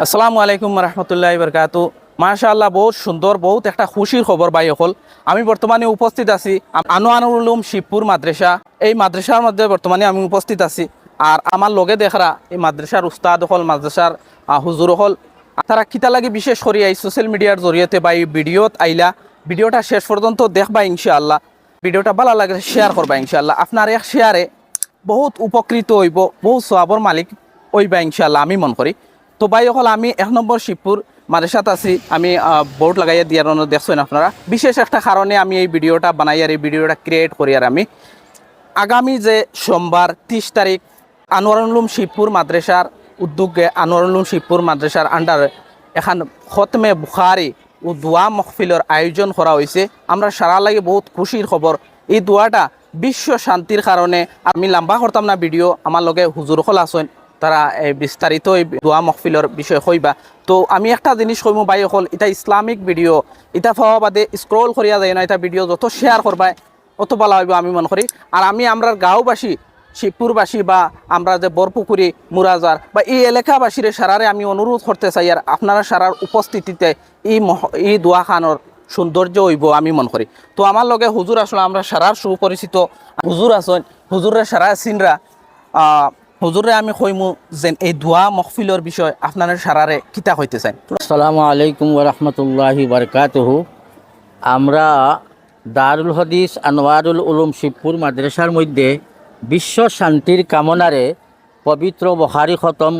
আসসালামু আলাইকুম রহমতুল্লাহ বরকাতু। মাশাআল্লাহ, বহুত সুন্দর, বহুত একটা খুশির খবর ভাই হল। আমি বর্তমানে উপস্থিত আছি আনোয়ারুল উলুম শিবপুর মাদ্রাসা। এই মাদ্রাসার মধ্যে বর্তমানে আমি উপস্থিত আছি। আর আমার লগে দেখরা এই মাদ্রাসার উস্তাদ হল, মাদ্রাসার হুজুর হল, তারা কিতা লাগে বিশেষ করে এই সোশ্যাল মিডিয়ার জরিয়তে বা এই ভিডিওত আইলা। ভিডিওটা শেষ পর্যন্ত দেখবা ইনশাআল্লাহ। ভিডিওটা ভালো লাগে শেয়ার করবা ইনশাআল্লাহ। আপনার এক শেয়ারে বহুত উপকৃত হইব, বহুত সওয়াবর মালিক হইবা ইনশাআল্লাহ আমি মন করি। তো ভাই হল আমি 1 নম্বর শিবপুর মাদ্রাসাত আছি। আমি বোর্ড লাগাইয়া দিয়ার দেখছেন আপনারা। বিশেষ একটা কারণে আমি এই ভিডিওটা বানাই আর এই ভিডিওটা ক্রিয়েট করি। আর আমি আগামী যে সোমবার 30 তারিখ আনোয়ারুল উলুম শিবপুর মাদ্রাসার উদ্যোগে আনোয়ারুল উলুম শিবপুর মাদ্রাসার আন্ডারে এখন খতমে বুখারি ও দোয়া মহফিলের আয়োজন করা হয়েছে। আমরা সারা লাগে বহুত খুশির খবর। এই দোয়াটা বিশ্ব শান্তির কারণে। আমি লম্বা করতাম না ভিডিও, আমার লগে হুজুর হল আসেন, তারা বিস্তারিত এই দোয়া মহফিলের বিষয় কইবা। তো আমি একটা জিনিস কইমু ভাই হল, এটা ইসলামিক ভিডিও, এটা পাওয়া বাদে স্ক্রল করিয়া যায় না। এটা ভিডিও যত শেয়ার করবা অত ভালো হইব আমি মনে করি। আর আমি আমরা গাঁওবাসী, শিবপুরবাসী বা আমরা যে বরপুকুরি, মুরাজার বা এই এলাকাবাসীর সারারে আমি অনুরোধ করতে চাই আর আপনারা সারার উপস্থিতিতে এই দোয়া খানোর সৌন্দর্য হইব আমি মনে করি। তো আমার লগে হুজুর আসলে আমরা সারার সুপরিচিত হুজুর আসেন, হুজুরের সারা সিনরা হুজুরে আমি কইমু যে এই দোয়া মহফিলের বিষয় আপনারা সারারে কিতা হইতে চান। আসসালামু আলাইকুম ওরহমতুল্লাহি বারকাতুহু। আমরা দারুল হদিস আনোয়ারুল উলুম শিবপুর মাদ্রাসার মধ্যে বিশ্ব শান্তির কামনারে পবিত্র বখারি খতম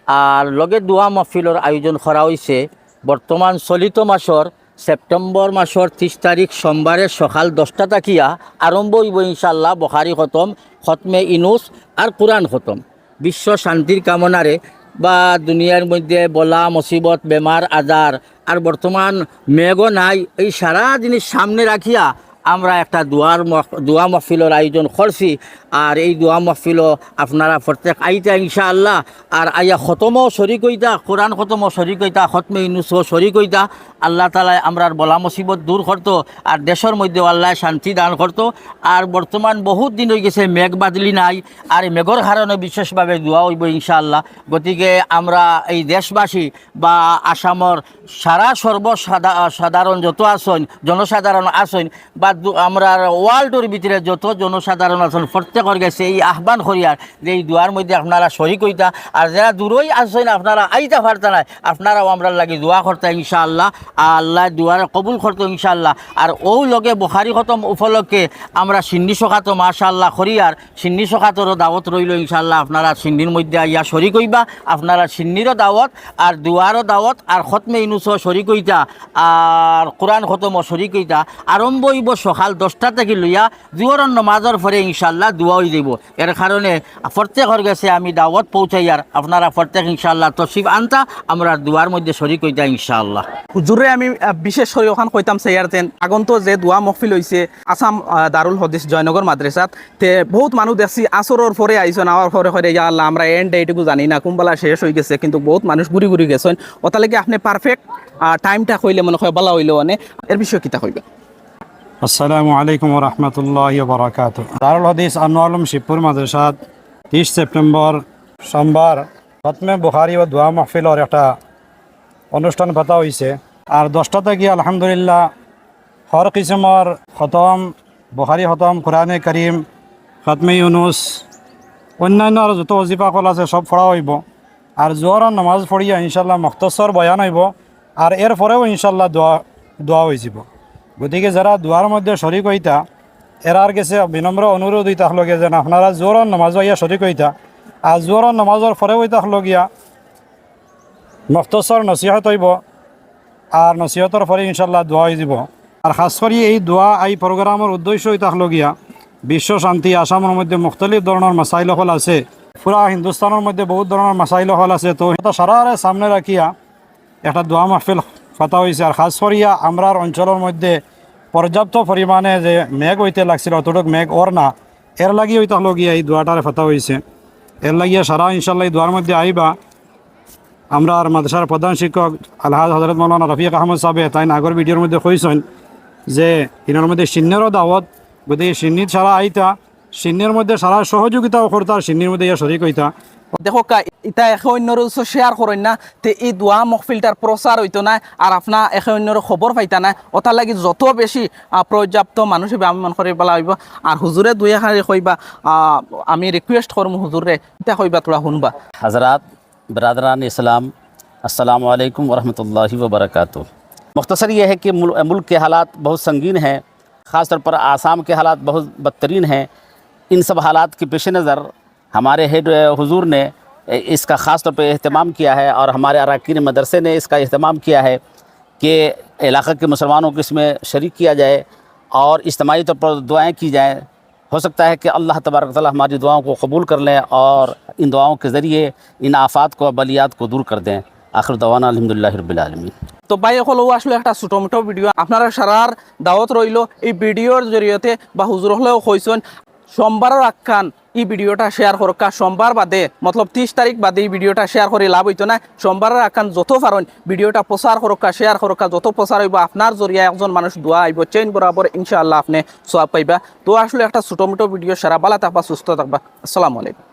আর লগে দোয়া মহফিলের আয়োজন করা হয়েছে। বর্তমান চলিত মাসর সেপ্টেম্বর মাসর 30 তারিখ সোমবারে সকাল 10টা তাকিয়া আরম্ভ হইব ইনশাল্লাহ বখারি খতম, খতমে ইনুস আর কোরআন খতম। বিশ্ব শান্তির কামনারে বা দুনিয়ার মধ্যে বলা মুসিবত বেমার আজার আর বর্তমান মেঘও নাই, এই সারা জিনিস সামনে রাখিয়া আমরা একটা দোয়া মহফিলের আয়োজন করছি। আর এই দোয়া মহফিলও আপনারা প্রত্যেক আইতা ইনশাআল্লাহ। আর আইয়া খতমও শরিক হইতা, কোরআন খতমও শরিক হইতা, খতমে ইনুসও শরিক হইতা। আল্লাহ তালায় আমরার বলা মুসিবত দূর করতো আর দেশের মধ্যে আল্লাহ শান্তি দান করতো। আর বর্তমান বহুত দিন হয়ে গেছে মেঘ বাদলি নাই, আর মেঘর কারণে বিশেষভাবে দোয়া হইব ইনশাআল্লাহ। গতিকে আমরা এই দেশবাসী বা আসামর সারা সাধারণ যত আসন জনসাধারণ আসন বা আমরা ওয়ার্ল্ডের ভিতরে যত জনসাধারণ আছেন প্রত্যেকের গেছে এই আহ্বান করিয়ার যে এই দোয়ার মধ্যে আপনারা শরিক হইতা। আর যারা দূরই আসেন আপনারা আইতা পারতা নাই, আপনারাও আমরা লাগি দোয়া করতা ইনশাআল্লাহ। আল্লাহ দুয়ারে কবুল করতো ইনশাআল্লাহ। আর ও লগে বখারি খতম উপলক্ষে আমরা সিন্নি সখাত মাশাআল্লাহ করিয়ার সিন্নি সখাতরও দাওয়াত রইল ইনশাআল্লাহ। আপনারা সিন্নির মধ্যে আইয়া শরিক হইবা, আপনারা সিন্নিরও দাওয়াত আর দুয়ারও দাওয়াত আর খতমে ইনুসও শরিক হইতা আর কোরআন খতমও শরিক হইতা। আরম্ভ হইব সকাল 10টা থেকে লইয়া জোহরের নামাজের পরে ইনশাআল্লাহ দোয়া হয়ে যাব। এর কারণে প্রত্যেকের কাছে আমি দাওয়াত পৌঁছাইয়ার আপনারা প্রত্যেক ইনশাআল্লাহ তশরিফ আনতা, আমরা দুয়ার মধ্যে শরিক হইতা ইনশাআল্লাহ। হুজুরে আমি বিশেষ করে ওখান কইতাম সেয়ার যেন আগন্ত যে দোয়া মহফিল হয়েছে আসাম দারুল হদিস জয়নগর মাদ্রাসাত, তে বহুত মানুষ দেখছি আসরের পরে আইসন, আওয়ার পরে করে ইয়া আল্লাহ আমরা এন্ড এইটুকু জানি না কোনবেলা শেষ হয়ে গেছে, কিন্তু বহুত মানুষ ঘুরি ঘুরি গেছেন। ওতালেকে আপনি পারফেক্ট টাইমটা কইলে মনে হয় ভালো হইল। মানে এর বিষয়ে কিতা কইবে? আসসালামু আলাইকুম রহমতুল্লাহ বরকাত। দারুল হদিস আনোয়ারুল উলুম শিবপুর মাদ্রাসাত 30 সেপ্টেম্বর সোমবার খতমে বুখারি ও দোয়া মাহফিলের একটা অনুষ্ঠান পাতা হয়েছে। আর 10টা থেকে আলহামদুলিল্লাহ হর কিসমের খতম, বুখারি খতম, কোরআনে করিম, খতমে ইউনুস, অন্যান্য আর যত ওজিফা কল আছে সব পড়া হইব। আর জোহরের নামাজ পড়িয়া ইনশাল্লাহ মুখতসর বয়ান হইব। আর এর পরেও ইনশাল্লাহ দোয়া হয়ে যাব। গতিকে যারা দোয়ার মধ্যে শরিক হইতা এরার গেছে বিনম্র অনুরোধ হইতা হলগে যেন আপনারা জোহরের নামাজ হইয়া শরিক হইতা। আর জোহরের নামাজের পরে হইতা হলগিয়া মুখতসর নসিহত হইব। আর নসিহতর পরে ইনশাল্লাহ দোয়া হয়ে যাব। আর খাস করে এই দোয়া এই প্রোগ্রামের উদ্দেশ্য হইতা হলগিয়া বিশ্ব শান্তি। আসামের মধ্যে মুখতলিফ ধরনের মাসাইল হল আছে, পুরা হিন্দুস্তানের মধ্যে বহুত ধরনের মাসাইল হল আছে। তো এটা সারারে সামনে রাখিয়া একটা দোয়া মাহফিল পাতা হয়েছে। আর খাস করিয়া আমরার অঞ্চলের মধ্যে পর্যাপ্ত পরিমাণে যে মেঘ হইতে লাগছিল অতটুক মেঘ ওর না, এর লাগি হইতে হলো গিয়া এই দোয়াটারে পাতা হয়েছে। এর লাগিয়া সারা ইনশাল্লাহ এই দোয়ার মধ্যে আইবা। আমরা আর মাদ্রাসার প্রধান শিক্ষক আলহাজ হজরত মৌলানা রফিক আহমদ সাহেব তাই আগর ভিডিওর মধ্যে কইছেন যে ইনার মধ্যে সিন্নেরও দাওয়াত। গতিকে সিন্নির সারা আইতা, সিন্নির মধ্যে সারা সহযোগিতাও করতা, সিন্নির মধ্যে ইয়া শরিক হইতা। দেখো কা ইটা একে অন্যর উৎস শেয়ার করেন না তে এই দোয়া মহফিলটার প্রচার হইতো না আর আপনার একে অন্যর খবর পাইতা না ওটার লাগি যত বেশি পর্যাপ্ত মানুষ হইবে আমি মনে করি বলা হইব আর হুজুরে দুই এখানে কইবা আমি রিকোয়েস্ট করবো হুজুরে এটা কইবা তোরা শুনবা। हज़रात बरदरान इस्लाम अस्सलाम वालेकुम वरहमतुल्लाहि वबरकातुहू। मुख्तसर ये है कि मुल्क के हालात बहुत संगीन हैं, ख़ास तौर पर आसाम के हालात बहुत बदतरीन हैं। इन सब हालात के पेश नज़र हमारे हेड हुजूर ने इसका ख़ास तौर पर अहतमाम किया है और हमारे अरकान मदरसे ने इसका अहतमाम किया है कि इलाक़े के मुसलमानों को इसमें शरीक किया जाए और इज्तिमाई तौर पर दुआएँ की जाएँ। हो सकता है कि अल्लाह तबारक व तआला हमारी दुआओं को कबूल कर लें और इन दुआओं के ज़रिए इन आफ़ात को बलियात को दूर कर दें। आखिर दवाना अल्हम्दुलिल्लाहि रब्बिल आलमीन। তো ভাই হলো আসলে একটা ছোটো মোটো ভিডিও আপনারা সারার দাওয়াত রইল এই ভিডিওর জরিয়তে বা হুজুর হলেও কইছেন সোমবারের আখ্যান এই ভিডিওটা শেয়ার করকা সোমবার বাদে মতলব 30 তারিখ বাদে এই ভিডিওটা শেয়ার করে লাভ হইতো না সোমবারের আখ্যান যত পারেন ভিডিওটা প্রচার করকা শেয়ার করকা যত প্রচার হইব আপনার জরিয়া একজন মানুষ দোয়া আইব চেইন বরাবর ইনশাআল্লাহ আপনি সওয়াব পাইবা। তো আসলে একটা ছোটো মোটো ভিডিও সারা ভালো থাকবা সুস্থ থাকবা। আসসালামু আলাইকুম।